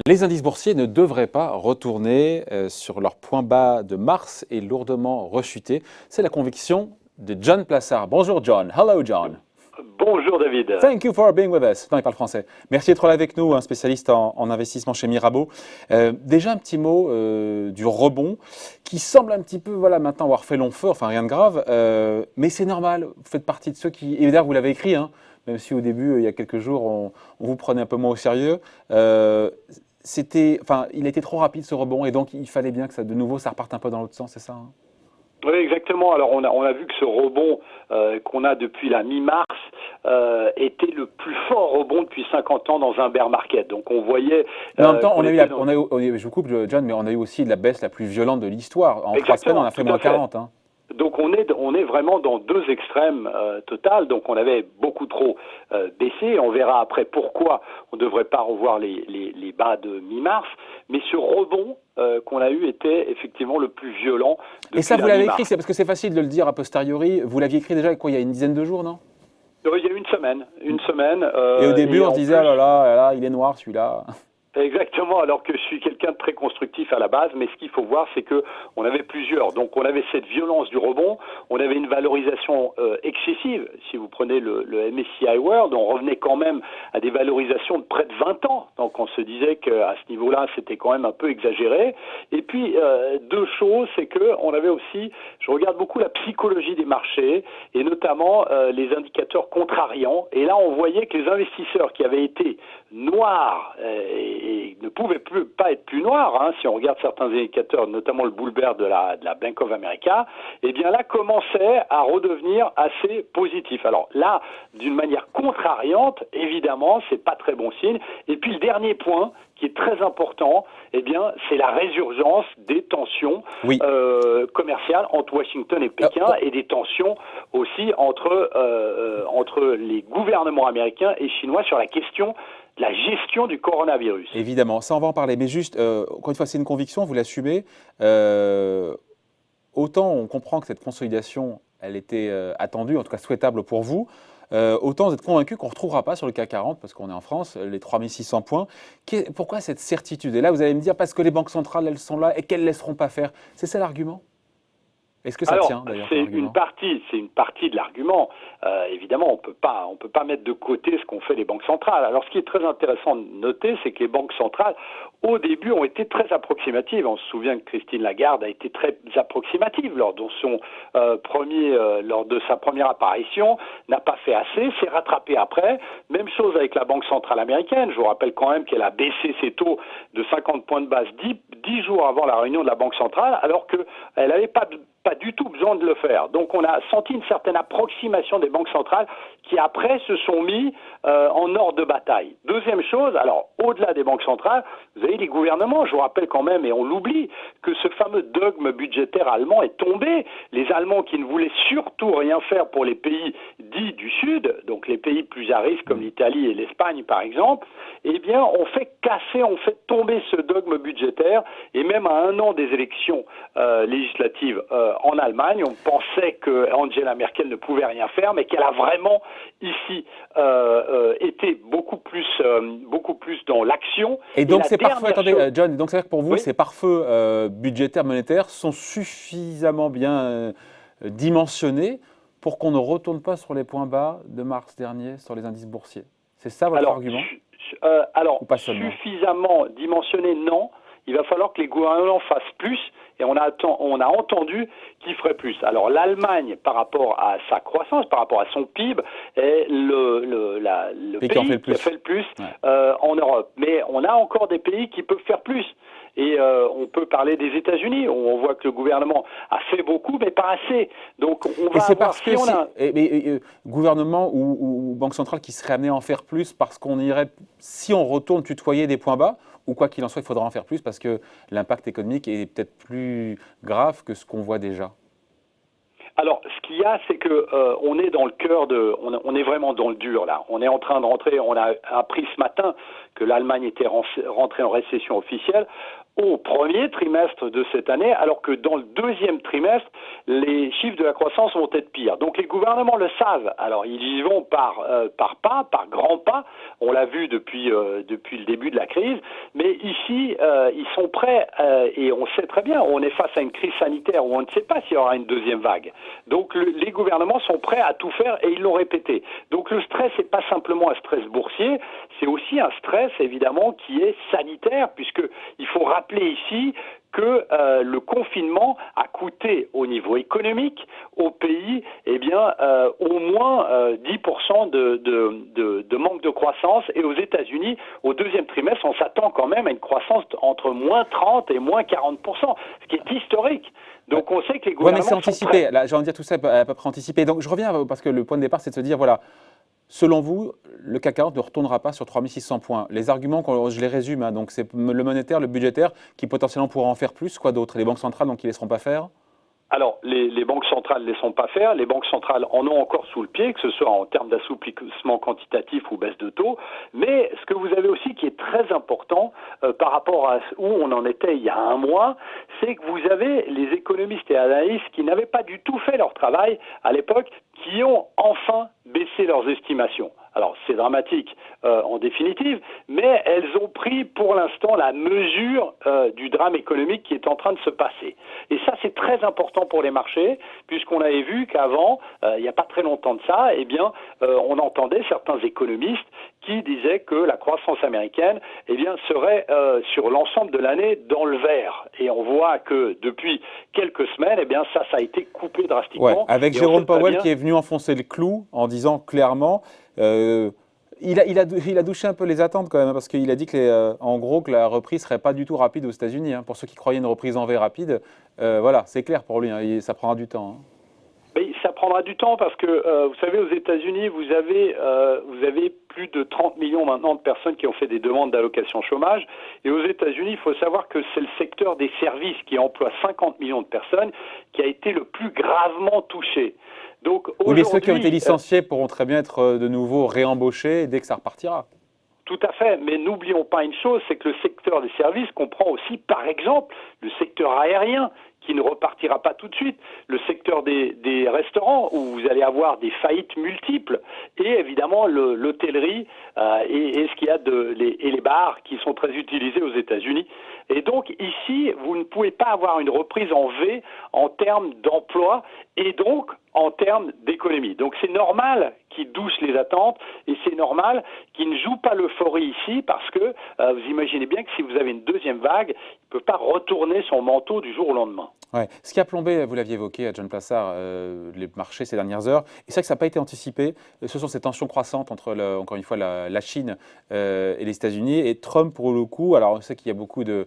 Les indices boursiers ne devraient pas retourner sur leur point bas de mars et lourdement rechuter. C'est la conviction de John Plassard. Bonjour John. Hello John. Bonjour David. Thank you for being with us. Non, il parle français. Merci d'être là avec nous, un spécialiste en investissement chez Mirabeau. Déjà un petit mot du rebond qui semble un petit peu, voilà, maintenant avoir fait long feu, enfin rien de grave, mais c'est normal. Vous faites partie de ceux qui, et d'ailleurs vous l'avez écrit, hein, même si au début, il y a quelques jours, on vous prenait un peu moins au sérieux. Il a été trop rapide ce rebond et donc il fallait bien que ça, de nouveau, ça reparte un peu dans l'autre sens, c'est ça, hein? Oui, exactement. Alors on a vu que ce rebond qu'on a depuis la mi-mars était le plus fort rebond depuis 50 ans dans un bear market. Donc on voyait. Mais en même temps, je vous coupe, John, mais on a eu aussi la baisse la plus violente de l'histoire. En 3 semaines, on a fait moins 40. Hein. Donc on est vraiment dans deux extrêmes totales. Donc on avait beaucoup trop baissé. On verra après pourquoi on ne devrait pas revoir les bas de mi-mars. Mais ce rebond qu'on a eu était effectivement le plus violent. Et ça, vous l'avez écrit, c'est parce que c'est facile de le dire a posteriori. Vous l'aviez écrit déjà il y a une dizaine de jours, non? Il y a une semaine. Et au début, on se disait, oh là, il est noir celui-là. Exactement, alors que je suis quelqu'un de très constructif à la base, mais ce qu'il faut voir, c'est que on avait plusieurs. Donc on avait cette violence du rebond, on avait une valorisation excessive. Si vous prenez le MSCI World, on revenait quand même à des valorisations de près de 20 ans. Donc on se disait qu'à ce niveau-là, c'était quand même un peu exagéré. Et puis deux choses, c'est que on avait aussi, je regarde beaucoup la psychologie des marchés et notamment les indicateurs contrariants. Et là, on voyait que les investisseurs qui avaient été noirs et ne pouvait pas être plus noir, hein, si on regarde certains indicateurs, notamment le bull bear de la Bank of America, eh bien là commençait à redevenir assez positif. Alors là, d'une manière contrariante, évidemment, c'est pas très bon signe. Et puis le dernier point, qui est très important, eh bien, c'est la résurgence des tensions commerciales entre Washington et Pékin et des tensions aussi entre les gouvernements américains et chinois sur la question la gestion du coronavirus. Évidemment, ça on va en parler, mais juste, encore une fois, c'est une conviction, vous l'assumez. Autant on comprend que cette consolidation, elle était attendue, en tout cas souhaitable pour vous, autant vous êtes convaincu qu'on ne retrouvera pas sur le CAC 40, parce qu'on est en France, les 3600 points. Pourquoi cette certitude? Et là, vous allez me dire, parce que les banques centrales, elles sont là et qu'elles ne laisseront pas faire. C'est ça l'argument? Est-ce que ça tient d'ailleurs? C'est une partie de l'argument. Évidemment, on peut pas mettre de côté ce qu'ont fait les banques centrales. Alors, ce qui est très intéressant de noter, c'est que les banques centrales, au début, ont été très approximatives. On se souvient que Christine Lagarde a été très approximative lors de sa première apparition, n'a pas fait assez, s'est rattrapée après. Même chose avec la Banque centrale américaine. Je vous rappelle quand même qu'elle a baissé ses taux de 50 points de base 10 jours avant la réunion de la Banque centrale, alors qu'elle n'avait pas du tout besoin de le faire. Donc on a senti une certaine approximation des banques centrales qui après se sont mis en ordre de bataille. Deuxième chose, alors au-delà des banques centrales, vous avez les gouvernements. Je vous rappelle quand même, et on l'oublie, que ce fameux dogme budgétaire allemand est tombé. Les Allemands qui ne voulaient surtout rien faire pour les pays dits du Sud, donc les pays plus à risque comme l'Italie et l'Espagne par exemple, eh bien on fait tomber ce dogme budgétaire et même à un an des élections législatives en Allemagne, on pensait que Angela Merkel ne pouvait rien faire, mais qu'elle a vraiment ici été beaucoup plus dans l'action. Et donc c'est parfait. Attendez, John. Donc c'est-à-dire que pour vous, ces pare-feux budgétaires monétaires sont suffisamment bien dimensionnés pour qu'on ne retourne pas sur les points bas de mars dernier sur les indices boursiers. C'est ça votre argument? Alors, suffisamment dimensionné, non. Il va falloir que les gouvernements fassent plus, et on a entendu qu'ils feraient plus. Alors l'Allemagne, par rapport à sa croissance, par rapport à son PIB, est le pays qui a fait le plus en Europe. Mais on a encore des pays qui peuvent faire plus. Et on peut parler des États-Unis, où on voit que le gouvernement a fait beaucoup, mais pas assez. Donc on va avoir, gouvernement ou banque centrale qui serait amené à en faire plus parce qu'on irait, si on retourne tutoyer des points bas, ou quoi qu'il en soit, il faudra en faire plus parce que l'impact économique est peut-être plus grave que ce qu'on voit déjà. Alors, ce qu'il y a, c'est que on est dans le cœur on est vraiment dans le dur là. On est en train de rentrer. On a appris ce matin que l'Allemagne était rentrée en récession officielle. au premier trimestre de cette année, alors que dans le deuxième trimestre, les chiffres de la croissance vont être pires. Donc les gouvernements le savent. Alors ils y vont par pas, par grands pas. On l'a vu depuis le début de la crise. Mais ici, ils sont prêts et on sait très bien, on est face à une crise sanitaire où on ne sait pas s'il y aura une deuxième vague. Donc les gouvernements sont prêts à tout faire et ils l'ont répété. Donc le stress n'est pas simplement un stress boursier, c'est aussi un stress évidemment qui est sanitaire, puisqu'il faut rappeler ici que le confinement a coûté au niveau économique au pays au moins 10% de manque de croissance, et aux États-Unis au deuxième trimestre on s'attend quand même à une croissance entre moins 30 et moins 40%, ce qui est historique. Donc on sait que les gouvernements mais c'est anticipé. Là, j'ai envie de dire tout ça à peu près anticipé. Donc je reviens parce que le point de départ c'est de se dire voilà. Selon vous, le CAC 40 ne retournera pas sur 3600 points. Les arguments, je les résume, hein, donc c'est le monétaire, le budgétaire, qui potentiellement pourra en faire plus. Quoi d'autre? Les banques centrales, donc, qui ne laisseront pas faire? Alors, les banques centrales ne laisseront pas faire. Les banques centrales en ont encore sous le pied, que ce soit en termes d'assouplissement quantitatif ou baisse de taux. Mais ce que vous avez aussi qui est très important par rapport à où on en était il y a un mois, c'est que vous avez les économistes et analystes qui n'avaient pas du tout fait leur travail à l'époque, qui ont enfin baissé leurs estimations. Alors, c'est dramatique en définitive, mais elles ont pris pour l'instant la mesure du drame économique qui est en train de se passer. Et ça, c'est très important pour les marchés, puisqu'on avait vu qu'avant, il n'y a pas très longtemps de ça, on entendait certains économistes qui disaient que la croissance américaine serait sur l'ensemble de l'année dans le vert. Et on voit que depuis quelques semaines, ça a été coupé drastiquement. Ouais, avec Jérôme Powell qui est venu enfoncer le clou en disant clairement, il a douché un peu les attentes quand même, parce qu'il a dit en gros que la reprise serait pas du tout rapide aux États-Unis. Hein. Pour ceux qui croyaient une reprise en V rapide, voilà, c'est clair pour lui, hein, ça prendra du temps. Hein. Mais ça prendra du temps parce que, vous savez, aux États-Unis, vous avez plus de 30 millions maintenant de personnes qui ont fait des demandes d'allocation chômage. Et aux États-Unis, il faut savoir que c'est le secteur des services qui emploie 50 millions de personnes qui a été le plus gravement touché. Donc, oui, mais ceux qui ont été licenciés pourront très bien être de nouveau réembauchés dès que ça repartira. Tout à fait, mais n'oublions pas une chose, c'est que le secteur des services comprend aussi, par exemple, le secteur aérien, qui ne repartira pas tout de suite, le secteur des restaurants, où vous allez avoir des faillites multiples, et évidemment l'hôtellerie et ce qu'il y a et les bars qui sont très utilisés aux États-Unis. Et donc ici, vous ne pouvez pas avoir une reprise en V en termes d'emploi et donc en termes d'économie. Donc c'est normal qu'ils douchent les attentes et c'est normal qu'ils ne jouent pas l'euphorie ici parce que vous imaginez bien que si vous avez une deuxième vague, il ne peut pas retourner son manteau du jour au lendemain. Ouais. Ce qui a plombé, vous l'aviez évoqué, John Plassard, les marchés ces dernières heures, et c'est vrai que ça n'a pas été anticipé, ce sont ces tensions croissantes entre, encore une fois, la Chine et les États-Unis, et Trump, pour le coup, alors on sait qu'il y a beaucoup de...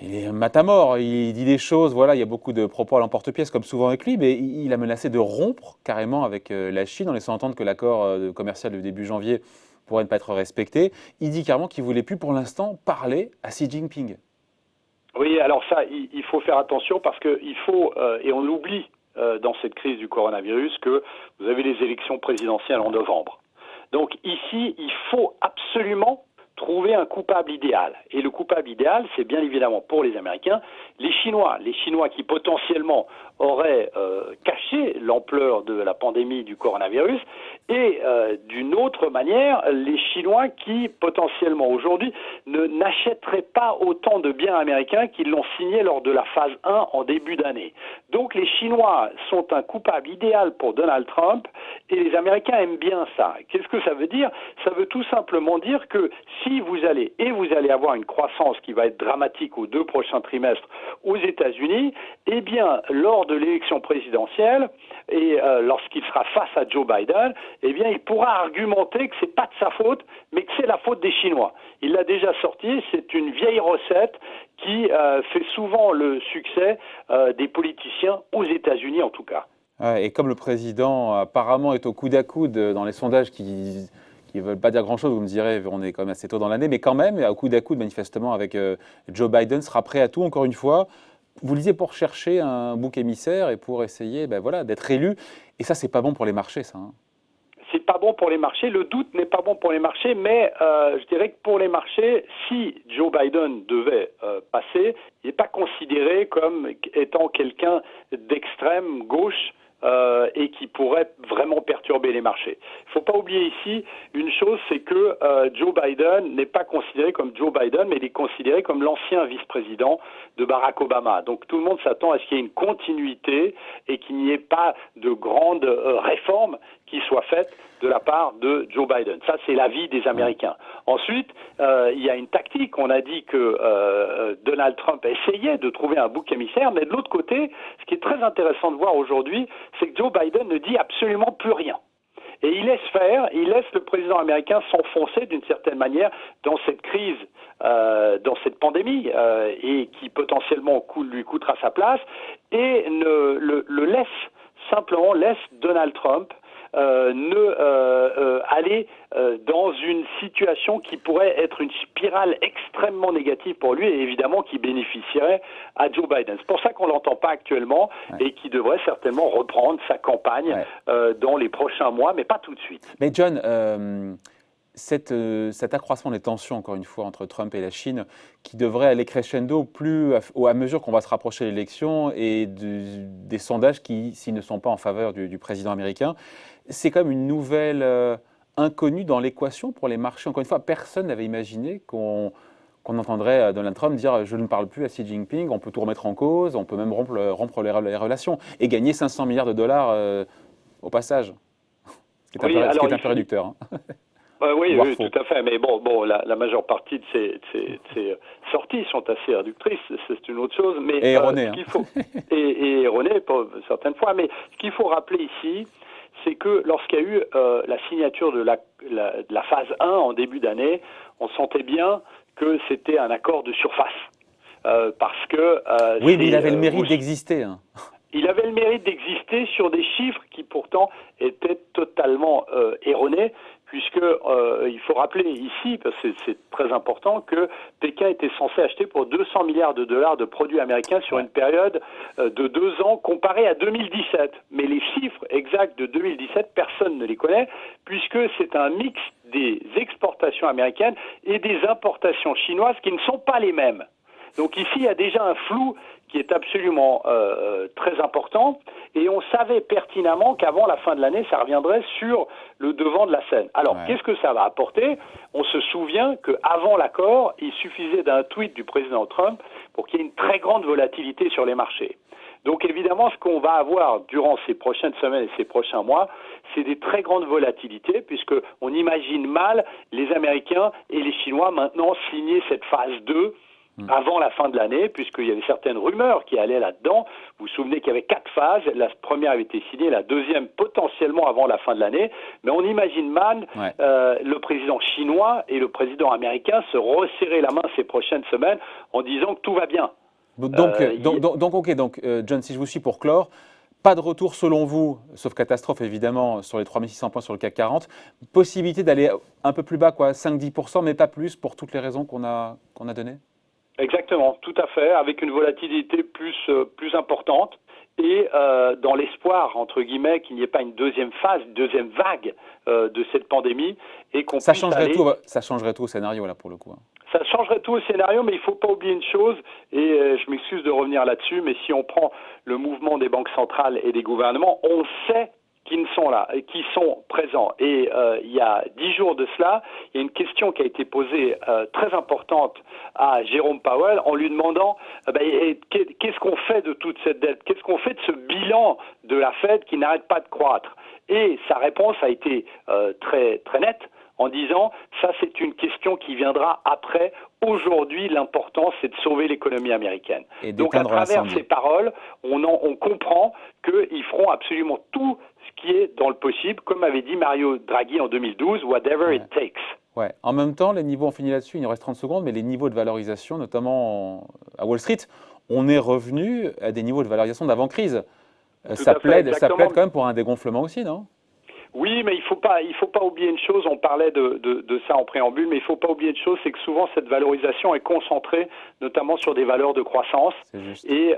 Il est matamor, il dit des choses, voilà, il y a beaucoup de propos à l'emporte-pièce, comme souvent avec lui, mais il a menacé de rompre carrément avec la Chine en laissant entendre que l'accord commercial de début janvier pourrait ne pas être respecté. Il dit carrément qu'il ne voulait plus pour l'instant parler à Xi Jinping. Oui, alors ça, il faut faire attention parce qu'il faut, et on l'oublie dans cette crise du coronavirus, que vous avez les élections présidentielles en novembre. Donc ici, il faut absolument trouver un coupable idéal. Et le coupable idéal, c'est bien évidemment pour les Américains, les Chinois qui potentiellement auraient caché l'ampleur de la pandémie du coronavirus, et d'une autre manière, les Chinois qui potentiellement aujourd'hui n'achèteraient pas autant de biens américains qu'ils l'ont signé lors de la phase 1 en début d'année. Donc les Chinois sont un coupable idéal pour Donald Trump, et les Américains aiment bien ça. Qu'est-ce que ça veut dire? Ça veut tout simplement dire que si vous allez avoir une croissance qui va être dramatique aux 2 prochains trimestres aux États-Unis, eh bien, lors de l'élection présidentielle et lorsqu'il sera face à Joe Biden, eh bien, il pourra argumenter que c'est pas de sa faute, mais que c'est la faute des Chinois. Il l'a déjà sorti, c'est une vieille recette qui fait souvent le succès des politiciens aux États-Unis en tout cas. Et comme le président apparemment est au coude à coude dans les sondages qui ne veulent pas dire grand-chose, vous me direz, on est quand même assez tôt dans l'année, mais quand même, au coude à coude manifestement avec Joe Biden, sera prêt à tout, encore une fois. Vous le disiez, pour chercher un bouc émissaire et pour essayer d'être élu. Et ça, c'est pas bon pour les marchés, ça. Hein. C'est pas bon pour les marchés, le doute n'est pas bon pour les marchés, mais je dirais que pour les marchés, si Joe Biden devait passer, il n'est pas considéré comme étant quelqu'un d'extrême gauche et qui pourrait vraiment perturber les marchés. Il ne faut pas oublier ici une chose, c'est que Joe Biden n'est pas considéré comme Joe Biden, mais il est considéré comme l'ancien vice-président de Barack Obama. Donc tout le monde s'attend à ce qu'il y ait une continuité et qu'il n'y ait pas de grandes réformes qui soient faites de la part de Joe Biden. Ça, c'est l'avis des Américains. Ensuite, il y a une tactique. On a dit que Donald Trump essayait de trouver un bouc émissaire, mais de l'autre côté, ce qui est très intéressant de voir aujourd'hui, c'est que Joe Biden ne dit absolument plus rien. Et il laisse faire, il laisse le président américain s'enfoncer d'une certaine manière dans cette crise, dans cette pandémie, et qui potentiellement lui coûtera sa place, et simplement laisse Donald Trump aller dans une situation qui pourrait être une spirale extrêmement négative pour lui et évidemment qui bénéficierait à Joe Biden. C'est pour ça qu'on l'entend pas actuellement et qui devrait certainement reprendre sa campagne dans les prochains mois, mais pas tout de suite. Mais John, cet accroissement des tensions, encore une fois, entre Trump et la Chine, qui devrait aller crescendo à mesure qu'on va se rapprocher de l'élection et des sondages qui, s'ils ne sont pas en faveur du président américain, c'est comme une nouvelle inconnue dans l'équation pour les marchés. Encore une fois, personne n'avait imaginé qu'on entendrait Donald Trump dire « je ne parle plus à Xi Jinping, on peut tout remettre en cause, on peut même rompre les relations et gagner 500 milliards de dollars au passage ». Ce qui est un peu réducteur. Oui, tout à fait. Mais bon, la majeure partie de ces sorties sont assez réductrices. C'est une autre chose. Mais et erronées. Et erronées, certaines fois. Mais ce qu'il faut rappeler ici, c'est que lorsqu'il y a eu la signature de la phase 1 en début d'année, on sentait bien que c'était un accord de surface. Parce que... oui, mais il avait le mérite d'exister. Il avait le mérite d'exister sur des chiffres qui pourtant étaient totalement erronés, puisque il faut rappeler ici, parce que c'est très important, que Pékin était censé acheter pour 200 milliards de dollars de produits américains sur une période de 2 ans comparée à 2017. Mais les chiffres exacts de 2017, personne ne les connaît, puisque c'est un mix des exportations américaines et des importations chinoises qui ne sont pas les mêmes. Donc ici, il y a déjà un flou qui est absolument très important et on savait pertinemment qu'avant la fin de l'année, ça reviendrait sur le devant de la scène. Alors, qu'est-ce que ça va apporter? On se souvient qu'avant l'accord, il suffisait d'un tweet du président Trump pour qu'il y ait une très grande volatilité sur les marchés. Donc évidemment, ce qu'on va avoir durant ces prochaines semaines et ces prochains mois, c'est des très grandes volatilités, puisqu'on imagine mal les Américains et les Chinois maintenant signer cette phase 2 avant la fin de l'année, puisqu'il y avait certaines rumeurs qui allaient là-dedans. Vous vous souvenez qu'il y avait 4 phases. La première avait été signée, la deuxième potentiellement avant la fin de l'année. Mais on imagine mal le président chinois et le président américain se resserrer la main ces prochaines semaines en disant que tout va bien. Donc, John, si je vous suis pour clore, pas de retour selon vous, sauf catastrophe évidemment, sur les 3600 points sur le CAC 40. Possibilité d'aller un peu plus bas, 5-10%, mais pas plus, pour toutes les raisons qu'on a données? Exactement, tout à fait, avec une volatilité plus importante et dans l'espoir, entre guillemets, qu'il n'y ait pas une deuxième phase, une deuxième vague de cette pandémie et qu'on puisse ça changerait tout au scénario, là, pour le coup. Ça changerait tout au scénario, mais il ne faut pas oublier une chose, et je m'excuse de revenir là-dessus, mais si on prend le mouvement des banques centrales et des gouvernements, on sait qui sont là, qui sont présents. Et il y a 10 jours de cela, il y a une question qui a été posée très importante à Jérôme Powell en lui demandant qu'est-ce qu'on fait de toute cette dette, qu'est-ce qu'on fait de ce bilan de la Fed qui n'arrête pas de croître. Et sa réponse a été très, très nette en disant ça c'est une question qui viendra après. Aujourd'hui, l'important, c'est de sauver l'économie américaine. Et donc, à travers ces paroles, on comprend qu'ils feront absolument tout ce qui est dans le possible, comme avait dit Mario Draghi en 2012, whatever it takes. Ouais. En même temps, les niveaux, on finit là-dessus, il nous reste 30 secondes, mais les niveaux de valorisation, notamment à Wall Street, on est revenu à des niveaux de valorisation d'avant-crise. Ça plaide quand même pour un dégonflement aussi, non ? Oui, mais il faut pas oublier une chose. On parlait de ça en préambule, mais il faut pas oublier une chose, c'est que souvent cette valorisation est concentrée, notamment sur des valeurs de croissance. C'est juste. Et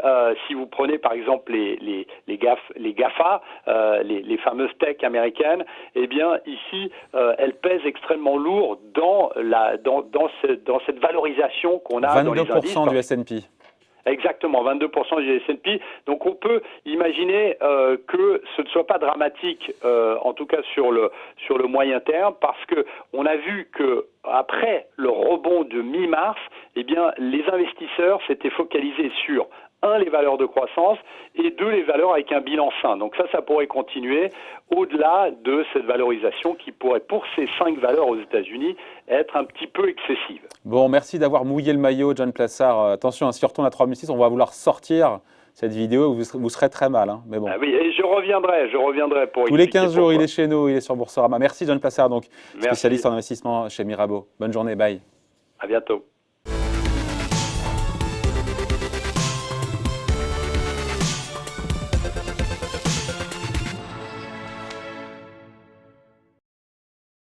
si vous prenez par exemple les GAFA, les fameuses tech américaines, eh bien ici elles pèsent extrêmement lourd dans cette valorisation qu'on a dans les indices. 22% du S&P. Exactement, 22% du S&P. Donc on peut imaginer que ce ne soit pas dramatique, en tout cas sur le moyen terme, parce que on a vu que après le rebond de mi-mars, eh bien les investisseurs s'étaient focalisés sur les valeurs de croissance et les valeurs avec un bilan sain. Donc ça pourrait continuer au-delà de cette valorisation qui pourrait, pour ces 5 valeurs aux États-Unis, être un petit peu excessive. Bon, merci d'avoir mouillé le maillot, John Plassard. Attention, si on retourne à 3006, on va vouloir sortir cette vidéo, vous serez très mal. Hein, mais bon. Ah oui, et je reviendrai pour Tous les 15 jours, il est chez nous, il est sur Boursorama. Merci John Plassard, donc Merci. spécialiste en investissement chez Mirabeau. Bonne journée, bye. À bientôt.